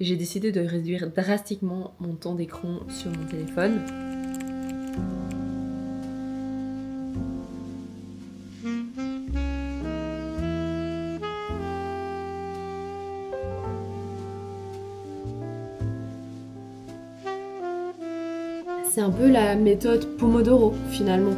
j'ai décidé de réduire drastiquement mon temps d'écran sur mon téléphone. C'est un peu la méthode Pomodoro finalement.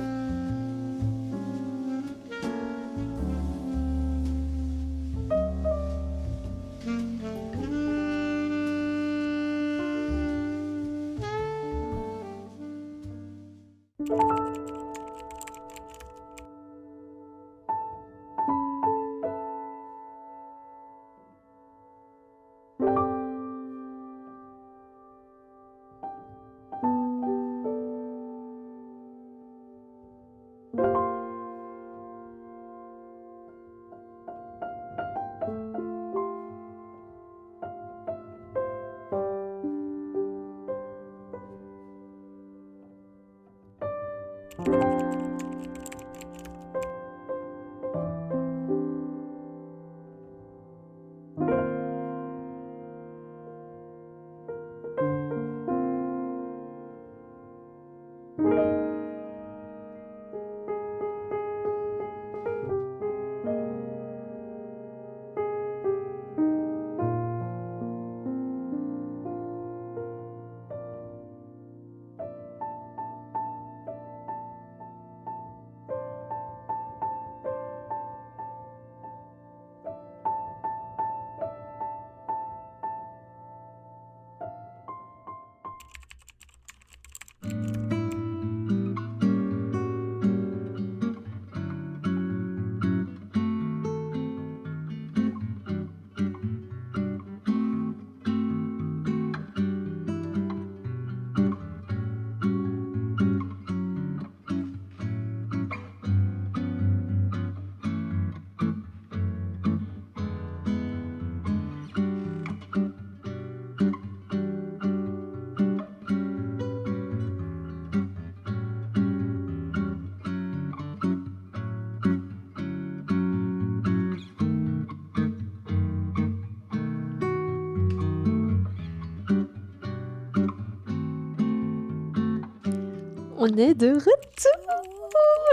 On est de retour!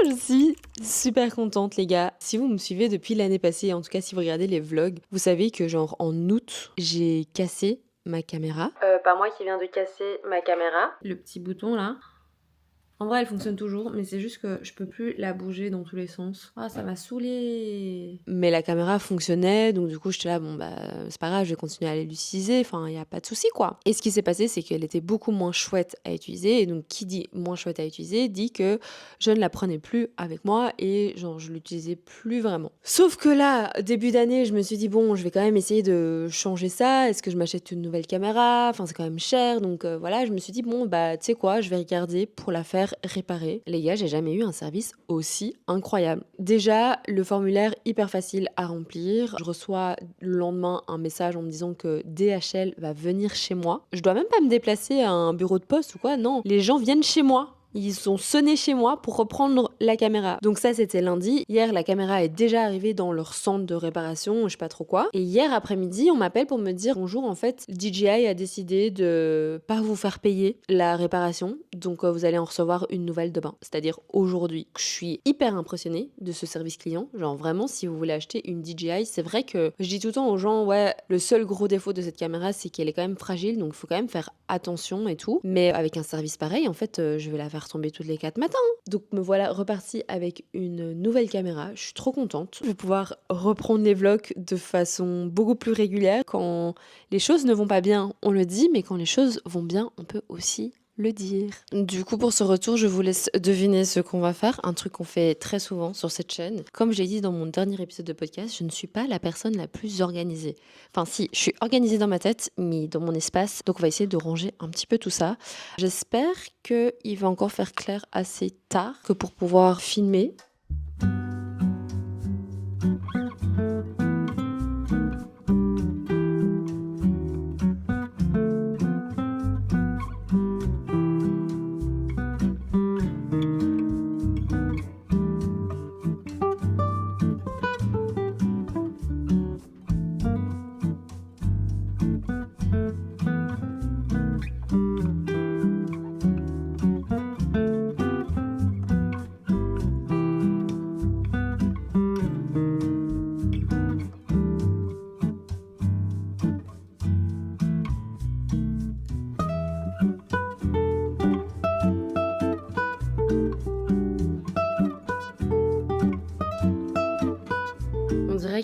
Je suis super contente les gars. Si vous me suivez depuis l'année passée, en tout cas si vous regardez les vlogs, vous savez que genre en août, j'ai cassé ma caméra. Pas moi qui viens de casser ma caméra. Le petit bouton là. En vrai elle fonctionne toujours, mais c'est juste que je peux plus la bouger dans tous les sens. Ah ça m'a saoulée. Mais la caméra fonctionnait, donc du coup j'étais là, bon bah c'est pas grave, je vais continuer à l'utiliser, enfin y a pas de souci quoi. Et ce qui s'est passé c'est qu'elle était beaucoup moins chouette à utiliser, et donc qui dit moins chouette à utiliser dit que je ne la prenais plus avec moi et genre je l'utilisais plus vraiment. Sauf que là, début d'année, je me suis dit bon je vais quand même essayer de changer ça, est-ce que je m'achète une nouvelle caméra, enfin c'est quand même cher, donc voilà, je me suis dit bon bah tu sais quoi, je vais regarder pour la faire réparer. Les gars, j'ai jamais eu un service aussi incroyable. Déjà, le formulaire hyper facile à remplir. Je reçois le lendemain un message en me disant que DHL va venir chez moi. Je dois même pas me déplacer à un bureau de poste ou quoi, non. Les gens viennent chez moi. Ils sont sonnés chez moi pour reprendre la caméra. Donc ça, c'était lundi. Hier, la caméra est déjà arrivée dans leur centre de réparation, je sais pas trop quoi. Et hier après-midi, on m'appelle pour me dire bonjour, en fait, DJI a décidé de pas vous faire payer la réparation. Donc vous allez en recevoir une nouvelle demain, c'est-à-dire aujourd'hui. Je suis hyper impressionnée de ce service client. Genre vraiment, si vous voulez acheter une DJI, c'est vrai que je dis tout le temps aux gens, ouais, le seul gros défaut de cette caméra, c'est qu'elle est quand même fragile, donc il faut quand même faire attention et tout. Mais avec un service pareil, en fait, je vais la faire tomber toutes les 4 matins. Donc me voilà repartie avec une nouvelle caméra. Je suis trop contente. Je vais pouvoir reprendre les vlogs de façon beaucoup plus régulière. Quand les choses ne vont pas bien, on le dit, mais quand les choses vont bien, on peut aussi le dire. Du coup, pour ce retour, je vous laisse deviner ce qu'on va faire. Un truc qu'on fait très souvent sur cette chaîne. Comme j'ai dit dans mon dernier épisode de podcast, je ne suis pas la personne la plus organisée. Enfin si, je suis organisée dans ma tête, mais dans mon espace. Donc on va essayer de ranger un petit peu tout ça. J'espère qu'il va encore faire clair assez tard que pour pouvoir filmer.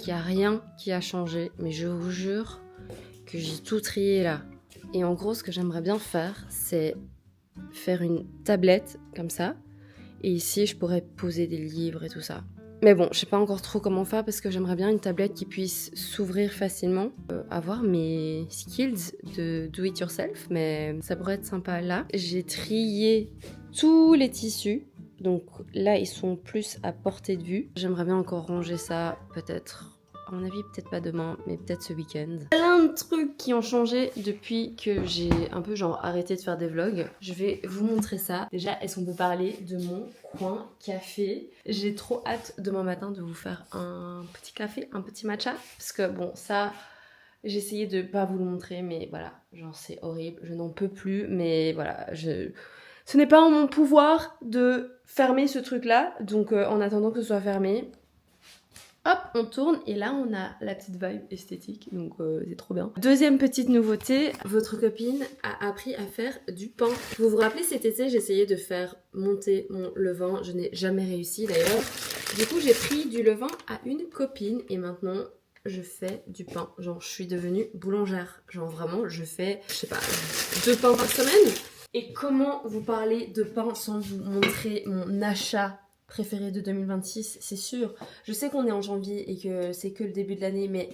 qu'il n'y a rien qui a changé, mais je vous jure que j'ai tout trié là. Et en gros, ce que j'aimerais bien faire, c'est faire une tablette comme ça. Et ici, je pourrais poser des livres et tout ça. Mais bon, je sais pas encore trop comment faire parce que j'aimerais bien une tablette qui puisse s'ouvrir facilement, avoir mes skills de do it yourself, mais ça pourrait être sympa. Là, j'ai trié tous les tissus, donc là ils sont plus à portée de vue. J'aimerais bien encore ranger ça, peut-être. À mon avis, peut-être pas demain, mais peut-être ce week-end. Plein de trucs qui ont changé depuis que j'ai un peu genre arrêté de faire des vlogs. Je vais vous montrer ça. Déjà, est-ce qu'on peut parler de mon coin café? J'ai trop hâte demain matin de vous faire un petit café, un petit matcha. Parce que bon, ça, j'ai essayé de pas vous le montrer, mais voilà, genre c'est horrible. Je n'en peux plus, mais voilà, ce n'est pas en mon pouvoir de fermer ce truc-là. Donc en attendant que ce soit fermé, hop, on tourne et là on a la petite vibe esthétique, donc c'est trop bien. Deuxième petite nouveauté, votre copine a appris à faire du pain. Vous vous rappelez cet été, j'essayais de faire monter mon levain, je n'ai jamais réussi d'ailleurs. Du coup j'ai pris du levain à une copine et maintenant je fais du pain. Genre je suis devenue boulangère, genre vraiment je fais, je sais pas, 2 pains par semaine. Et comment vous parler de pain sans vous montrer mon achat préféré de 2026, c'est sûr. Je sais qu'on est en janvier et que c'est que le début de l'année, mais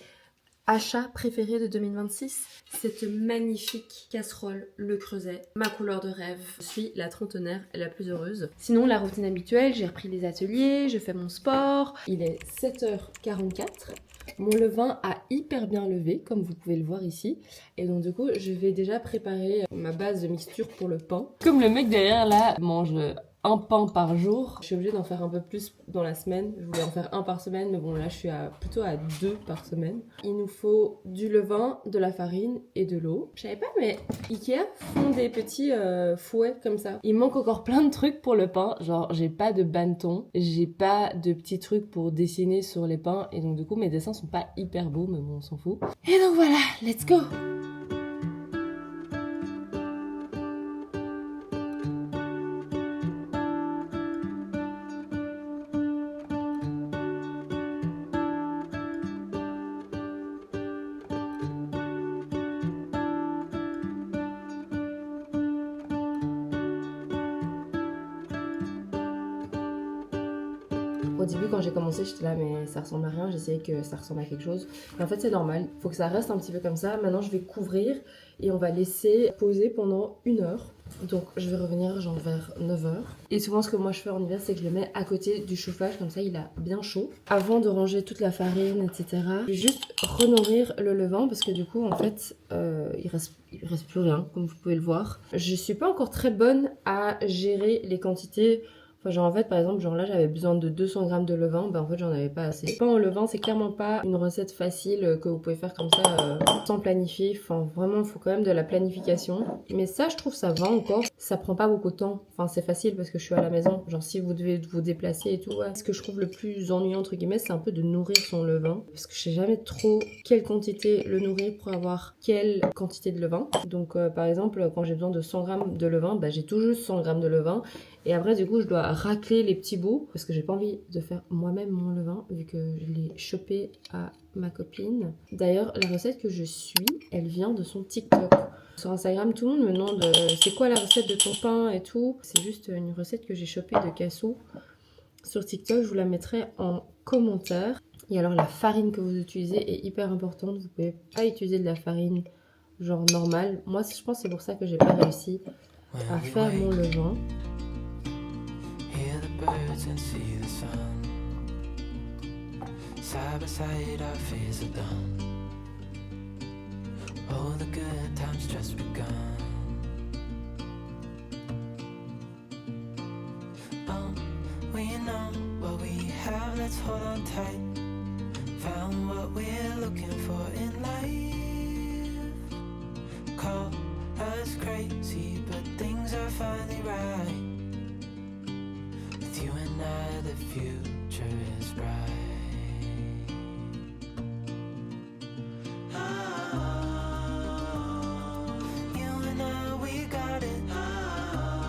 achat préféré de 2026, cette magnifique casserole Le Creuset, ma couleur de rêve. Je suis la trentenaire la plus heureuse. Sinon, la routine habituelle, j'ai repris les ateliers, je fais mon sport. Il est 7h44. Mon levain a hyper bien levé, comme vous pouvez le voir ici. Et donc du coup, je vais déjà préparer ma base de mixture pour le pain. Comme le mec derrière là mange un pain par jour, je suis obligée d'en faire un peu plus dans la semaine. Je voulais en faire un par semaine, mais bon là je suis plutôt à 2 par semaine. Il nous faut du levain, de la farine et de l'eau. Je savais pas, mais Ikea font des petits fouets comme ça. Il manque encore plein de trucs pour le pain. Genre j'ai pas de bannetons, j'ai pas de petits trucs pour dessiner sur les pains. Et donc du coup mes dessins sont pas hyper beaux, mais bon on s'en fout. Et donc voilà, let's go! Au début, quand j'ai commencé, j'étais là, mais ça ressemble à rien. J'essayais que ça ressemble à quelque chose. Mais en fait, c'est normal. Il faut que ça reste un petit peu comme ça. Maintenant, je vais couvrir et on va laisser poser pendant 1 heure. Donc, je vais revenir genre vers 9h. Et souvent, ce que moi je fais en hiver, c'est que je le mets à côté du chauffage. Comme ça, il a bien chaud. Avant de ranger toute la farine, etc. Je vais juste renourrir le levain parce que du coup, en fait, il reste plus rien, comme vous pouvez le voir. Je suis pas encore très bonne à gérer les quantités. Enfin, genre en fait, par exemple, genre là, j'avais besoin de 200 grammes de levain, ben en fait, j'en avais pas assez. Le pain au levain, c'est clairement pas une recette facile que vous pouvez faire comme ça sans planifier. Enfin, vraiment, il faut quand même de la planification. Mais ça, je trouve, ça va encore. Ça prend pas beaucoup de temps. Enfin, c'est facile parce que je suis à la maison. Genre, si vous devez vous déplacer et tout, ouais. Ce que je trouve le plus ennuyant, entre guillemets, c'est un peu de nourrir son levain. Parce que je sais jamais trop quelle quantité le nourrir pour avoir quelle quantité de levain. Donc, par exemple, quand j'ai besoin de 100 grammes de levain, bah, j'ai tout juste 100 grammes de levain. Et après, du coup, je dois racler les petits bouts parce que j'ai pas envie de faire moi-même mon levain vu que je l'ai chopé à ma copine. D'ailleurs, la recette que je suis, elle vient de son TikTok. Sur Instagram, tout le monde me demande c'est quoi la recette de ton pain et tout. C'est juste une recette que j'ai chopée de Cassou. Sur TikTok, je vous la mettrai en commentaire. Et alors, la farine que vous utilisez est hyper importante. Vous pouvez pas utiliser de la farine genre normale. Moi, je pense que c'est pour ça que j'ai pas réussi à faire mon levain. Birds and see the sun. Side by side our fears are done. Oh, the good times just begun. Oh, we know what we have, let's hold on tight. Found what we're looking for in life. Call us crazy, but things are finally right. You and I, the future is bright. Oh, you and I, we got it. Oh,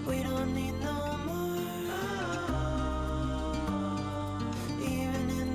we don't need no more. Even in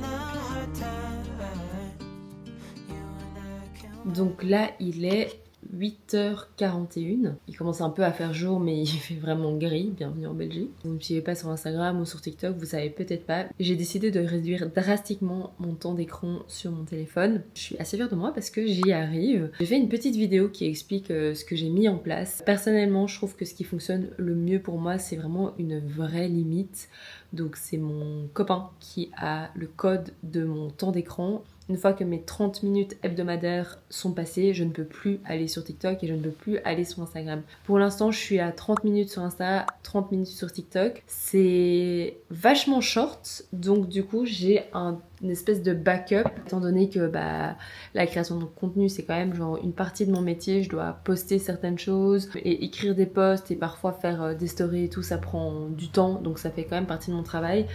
Donc là, il est 8h41. Il commence un peu à faire jour, mais il fait vraiment gris. Bienvenue en Belgique. Vous ne me suivez pas sur Instagram ou sur TikTok, vous savez peut-être pas. J'ai décidé de réduire drastiquement mon temps d'écran sur mon téléphone. Je suis assez fière de moi parce que j'y arrive. J'ai fait une petite vidéo qui explique ce que j'ai mis en place. Personnellement, je trouve que ce qui fonctionne le mieux pour moi, c'est vraiment une vraie limite. Donc c'est mon copain qui a le code de mon temps d'écran. Une fois que mes 30 minutes hebdomadaires sont passées, je ne peux plus aller sur TikTok et je ne peux plus aller sur Instagram. Pour l'instant, je suis à 30 minutes sur Insta, 30 minutes sur TikTok. C'est vachement short, donc du coup, j'ai une espèce de backup, étant donné que la création de contenu, c'est quand même genre une partie de mon métier. Je dois poster certaines choses et écrire des posts et parfois faire des stories et tout, ça prend du temps, donc ça fait quand même partie de mon travail.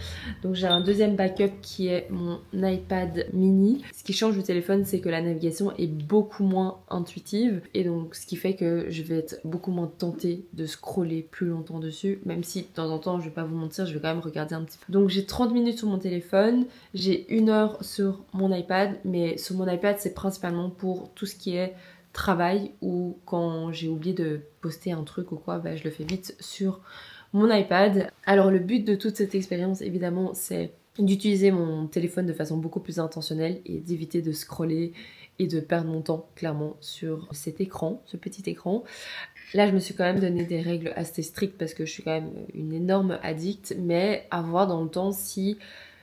Donc j'ai un deuxième backup qui est mon iPad mini. Ce qui change du téléphone, c'est que la navigation est beaucoup moins intuitive et donc ce qui fait que je vais être beaucoup moins tentée de scroller plus longtemps dessus, même si de temps en temps, je vais pas vous mentir, je vais quand même regarder un petit peu. Donc j'ai 30 minutes sur mon téléphone, j'ai 1 heure sur mon iPad, mais sur mon iPad, c'est principalement pour tout ce qui est travail ou quand j'ai oublié de poster un truc ou quoi, je le fais vite sur mon iPad. Alors le but de toute cette expérience, évidemment, c'est d'utiliser mon téléphone de façon beaucoup plus intentionnelle et d'éviter de scroller et de perdre mon temps clairement sur cet écran, ce petit écran. Là, je me suis quand même donné des règles assez strictes parce que je suis quand même une énorme addict, mais à voir dans le temps si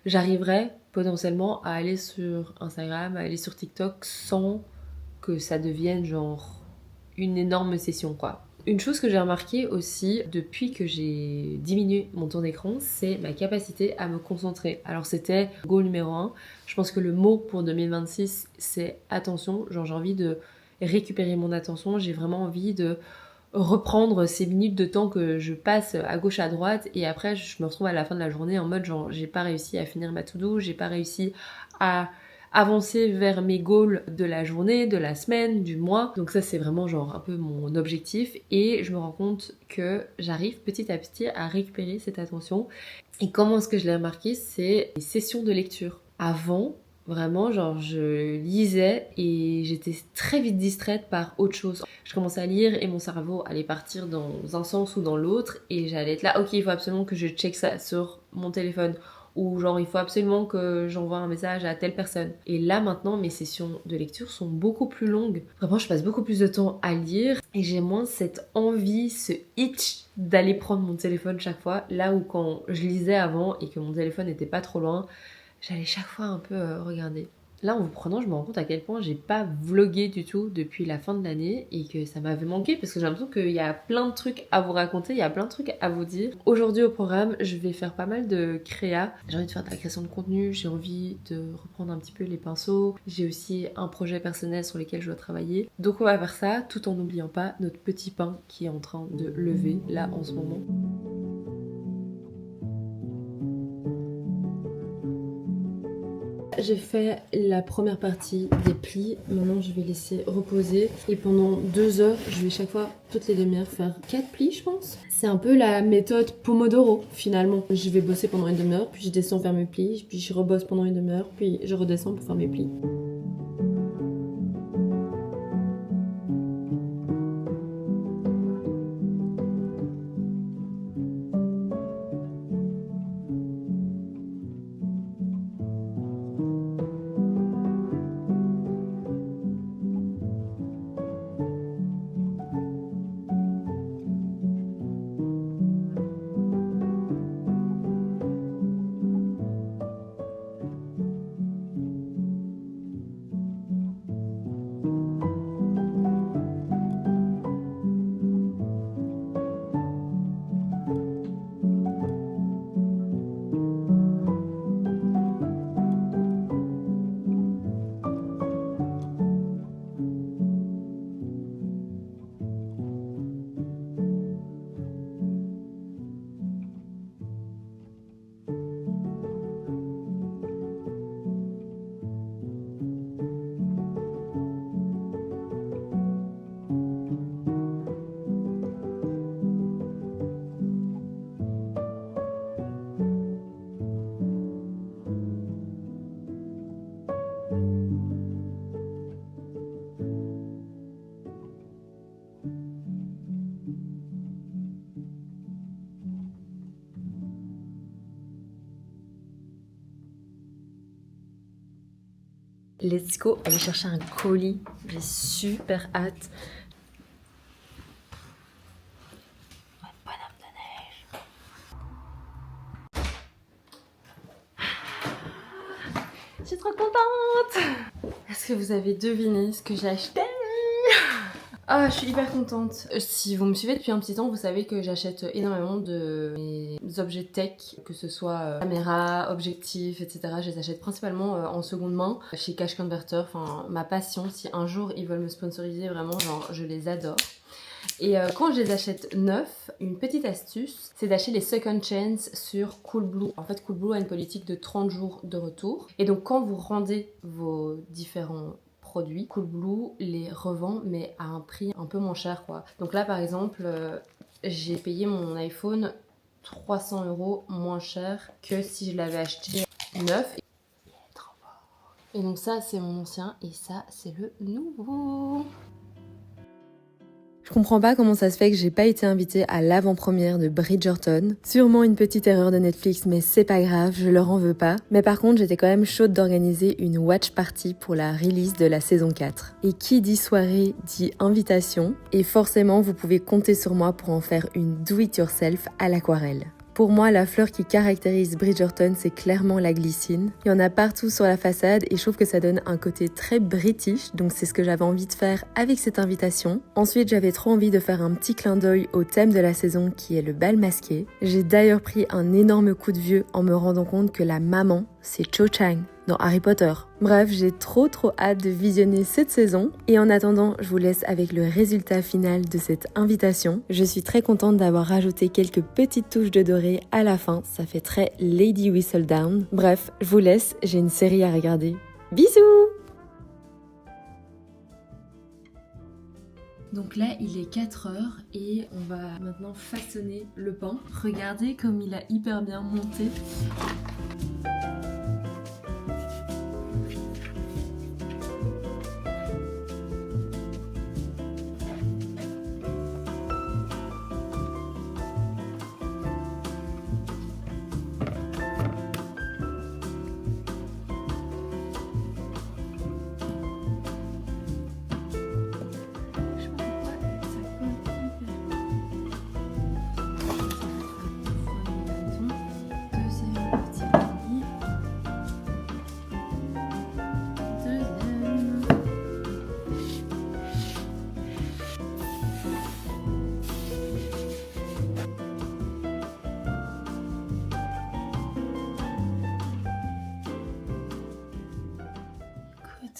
j'arriverais potentiellement à aller sur Instagram, à aller sur TikTok sans que ça devienne genre une énorme session quoi. Une chose que j'ai remarqué aussi depuis que j'ai diminué mon temps d'écran, c'est ma capacité à me concentrer. Alors c'était goal numéro 1. Je pense que le mot pour 2026, c'est attention. Genre j'ai envie de récupérer mon attention. J'ai vraiment envie de reprendre ces minutes de temps que je passe à gauche à droite et après je me retrouve à la fin de la journée en mode genre j'ai pas réussi à finir ma to-do, j'ai pas réussi à avancer vers mes goals de la journée, de la semaine, du mois. Donc ça c'est vraiment genre un peu mon objectif et je me rends compte que j'arrive petit à petit à récupérer cette attention. Et comment est-ce que je l'ai remarqué? C'est les sessions de lecture. Avant, vraiment, genre, je lisais et j'étais très vite distraite par autre chose. Je commençais à lire et mon cerveau allait partir dans un sens ou dans l'autre et j'allais être là, ok, il faut absolument que je check ça sur mon téléphone ou genre, il faut absolument que j'envoie un message à telle personne. Et là, maintenant, mes sessions de lecture sont beaucoup plus longues. Vraiment, je passe beaucoup plus de temps à lire et j'ai moins cette envie, ce itch d'aller prendre mon téléphone chaque fois. Là où quand je lisais avant et que mon téléphone n'était pas trop loin, j'allais chaque fois un peu regarder. Là, en vous prenant, je me rends compte à quel point j'ai pas vlogué du tout depuis la fin de l'année et que ça m'avait manqué parce que j'ai l'impression qu'il y a plein de trucs à vous raconter, il y a plein de trucs à vous dire. Aujourd'hui au programme, je vais faire pas mal de créa. J'ai envie de faire de la création de contenu, j'ai envie de reprendre un petit peu les pinceaux. J'ai aussi un projet personnel sur lequel je dois travailler. Donc on va faire ça tout en n'oubliant pas notre petit pain qui est en train de lever là en ce moment. J'ai fait la première partie des plis, maintenant je vais laisser reposer et pendant 2 heures, je vais chaque fois, toutes les demi-heures, faire 4 plis je pense. C'est un peu la méthode Pomodoro finalement. Je vais bosser pendant une demi-heure, puis je descends faire mes plis, puis je rebosse pendant une demi-heure, puis je redescends pour faire mes plis. let's go aller chercher un colis. J'ai super hâte. Bonhomme de neige. Je suis trop contente. Est-ce que vous avez deviné ce que j'ai acheté? Ah, je suis hyper contente. Si vous me suivez depuis un petit temps, vous savez que j'achète énormément de mes objets tech, que ce soit caméra, objectifs, etc. Je les achète principalement en seconde main chez Cash Converter. Enfin, ma passion, si un jour ils veulent me sponsoriser, vraiment, genre, je les adore. Et quand je les achète neufs, une petite astuce, c'est d'acheter les second chance sur Coolblue. En fait, Coolblue a une politique de 30 jours de retour. Et donc, quand vous rendez vos différents produits, Coolblue les revend mais à un prix un peu moins cher quoi. Donc là par exemple j'ai payé mon iPhone 300 € moins cher que si je l'avais acheté neuf. Il est trop beau. Et donc ça c'est mon ancien et ça c'est le nouveau. Je comprends pas comment ça se fait que j'ai pas été invitée à l'avant-première de Bridgerton. Sûrement une petite erreur de Netflix, mais c'est pas grave, je leur en veux pas. Mais par contre, j'étais quand même chaude d'organiser une watch party pour la release de la saison 4. Et qui dit soirée dit invitation. Et forcément, vous pouvez compter sur moi pour en faire une do-it-yourself à l'aquarelle. Pour moi, la fleur qui caractérise Bridgerton, c'est clairement la glycine. Il y en a partout sur la façade et je trouve que ça donne un côté très british, donc c'est ce que j'avais envie de faire avec cette invitation. Ensuite, j'avais trop envie de faire un petit clin d'œil au thème de la saison qui est le bal masqué. J'ai d'ailleurs pris un énorme coup de vieux en me rendant compte que la maman, c'est Cho Chang dans Harry Potter. Bref, j'ai trop hâte de visionner cette saison et en attendant, je vous laisse avec le résultat final de cette invitation. Je suis très contente d'avoir rajouté quelques petites touches de doré à la fin, ça fait très Lady Whistledown. Bref, je vous laisse, j'ai une série à regarder. Bisous! Donc là, il est 4h et on va maintenant façonner le pain. Regardez comme il a hyper bien monté.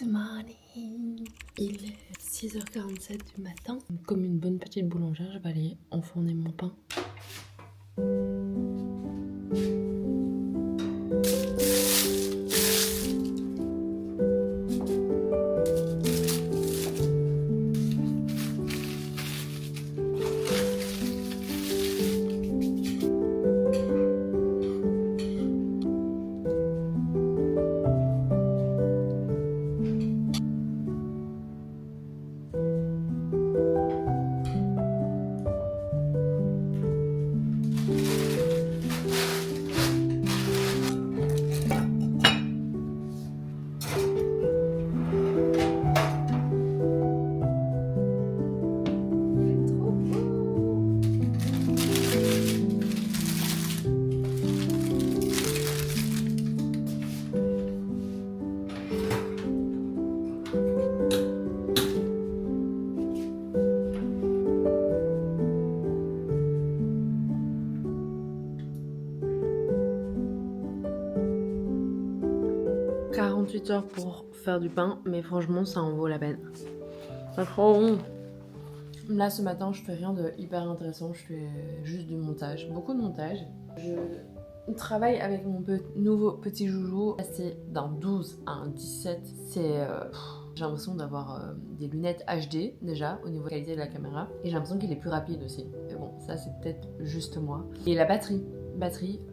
Good morning. Il est 6h47 du matin. Comme une bonne petite boulangère, je vais aller enfourner mon pain. Heures pour faire du pain, mais franchement ça en vaut la peine. C'est trop bon. Là ce matin je fais rien de hyper intéressant, je fais juste du montage, beaucoup de montage. Je travaille avec mon nouveau petit joujou, passé d'un 12 à un 17, c'est... j'ai l'impression d'avoir des lunettes HD déjà au niveau de la qualité de la caméra et j'ai l'impression qu'il est plus rapide aussi. Mais bon, ça c'est peut-être juste moi. Et la batterie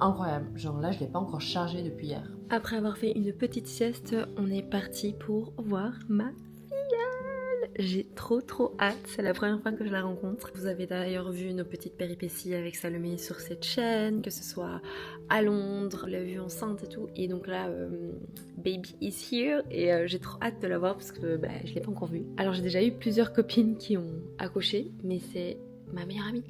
incroyable, genre là je l'ai pas encore chargée depuis hier. Après avoir fait une petite sieste, on est parti pour voir ma filleule. j'ai trop hâte, c'est la première fois que je la rencontre. Vous avez d'ailleurs vu nos petites péripéties avec Salomé sur cette chaîne, que ce soit à Londres, on l'a vue enceinte et tout. Et donc là, baby is here et j'ai trop hâte de la voir parce que je l'ai pas encore vue. Alors j'ai déjà eu plusieurs copines qui ont accouché, mais c'est ma meilleure amie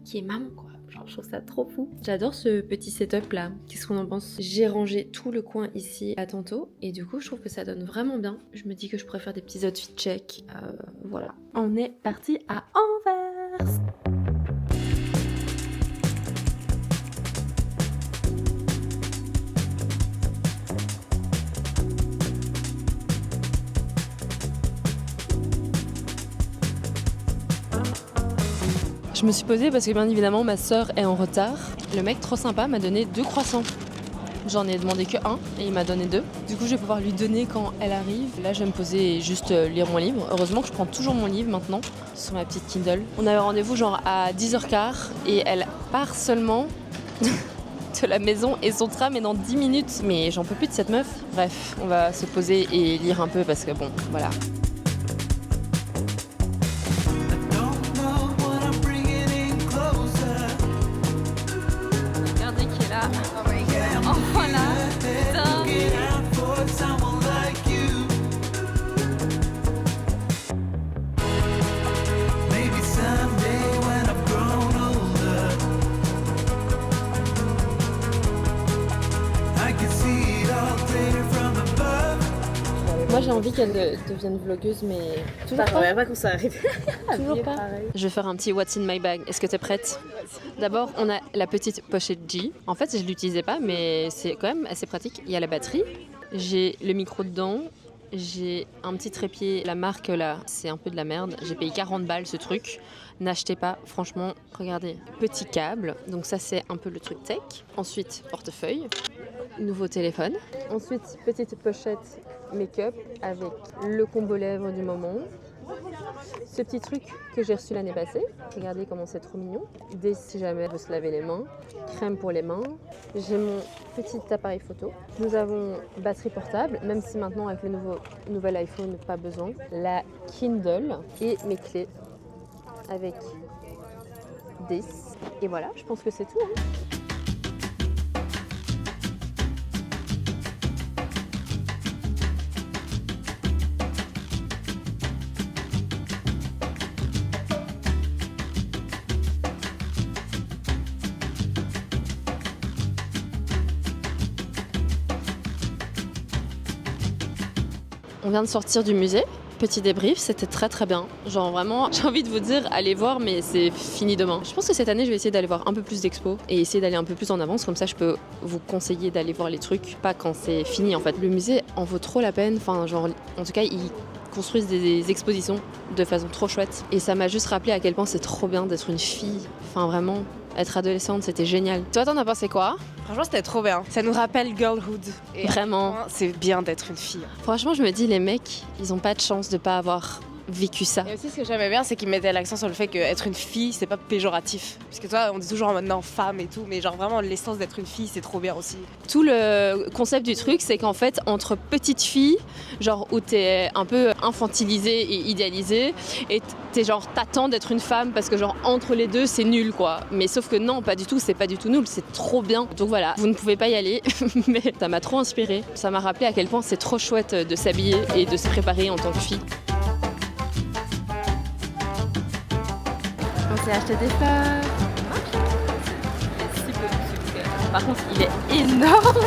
qui est maman quoi. Genre, je trouve ça trop fou. J'adore ce petit setup là. Qu'est-ce qu'on en pense? J'ai rangé tout le coin ici à tantôt et du coup je trouve que ça donne vraiment bien. Je me dis que je pourrais faire des petits outfit check. Voilà. On est parti à Anvers. Je me suis posée parce que bien évidemment ma soeur est en retard. Le mec trop sympa m'a donné 2 croissants. J'en ai demandé que 1 et il m'a donné 2. Du coup je vais pouvoir lui donner quand elle arrive. Là je vais me poser et juste lire mon livre. Heureusement que je prends toujours mon livre maintenant sur ma petite Kindle. On avait rendez-vous genre à 10h15 et elle part seulement de la maison et son tram est dans 10 minutes. Mais j'en peux plus de cette meuf. Bref, on va se poser et lire un peu parce que bon, voilà. Moi j'ai envie qu'elle devienne vlogueuse mais toujours pas. Pas quand ça arrive. Toujours pas. Je vais faire un petit What's in my bag. Est-ce que t'es prête? D'abord on a la petite pochette G. En fait je l'utilisais pas mais c'est quand même assez pratique. Il y a la batterie, j'ai le micro dedans, j'ai un petit trépied. La marque là c'est un peu de la merde. J'ai payé 40 balles ce truc. N'achetez pas, franchement, regardez. Petit câble, donc ça c'est un peu le truc tech. Ensuite portefeuille, nouveau téléphone. Ensuite petite pochette make-up avec le combo lèvres du moment. Ce petit truc que j'ai reçu l'année passée, regardez comment c'est trop mignon. Des si jamais veut se laver les mains, crème pour les mains. J'ai mon petit appareil photo. Nous avons batterie portable, même si maintenant avec le nouvel iPhone, pas besoin. La Kindle et mes clés avec 10. Et voilà, je pense que c'est tout. Hein. On vient de sortir du musée, petit débrief, c'était très bien. Genre vraiment, j'ai envie de vous dire, allez voir, mais c'est fini demain. Je pense que cette année, je vais essayer d'aller voir un peu plus d'expos et essayer d'aller un peu plus en avance, comme ça je peux vous conseiller d'aller voir les trucs, pas quand c'est fini en fait. Le musée en vaut trop la peine, enfin genre, en tout cas, ils construisent des expositions de façon trop chouette. Et ça m'a juste rappelé à quel point c'est trop bien d'être une fille, enfin vraiment. Être adolescente, c'était génial. Toi, t'en as pensé quoi? Franchement, c'était trop bien. Ça nous rappelle girlhood. Et vraiment. C'est bien d'être une fille. Franchement, je me dis, les mecs, ils ont pas de chance de pas avoir vécu ça. Et aussi, ce que j'aimais bien, c'est qu'ils mettaient l'accent sur le fait qu'être une fille, c'est pas péjoratif. Parce que toi, on dit toujours en mode non, femme et tout, mais genre vraiment, l'essence d'être une fille, c'est trop bien aussi. Tout le concept du truc, c'est qu'en fait, entre petites filles, genre où t'es un peu infantilisée et idéalisée, et t'es genre, t'attends d'être une femme parce que genre, entre les deux, c'est nul quoi. Mais sauf que non, pas du tout, c'est pas du tout nul, c'est trop bien. Donc voilà, vous ne pouvez pas y aller, mais ça m'a trop inspirée. Ça m'a rappelé à quel point c'est trop chouette de s'habiller et de se préparer en tant que fille. On s'est acheté des fleurs. Par contre, il est énorme.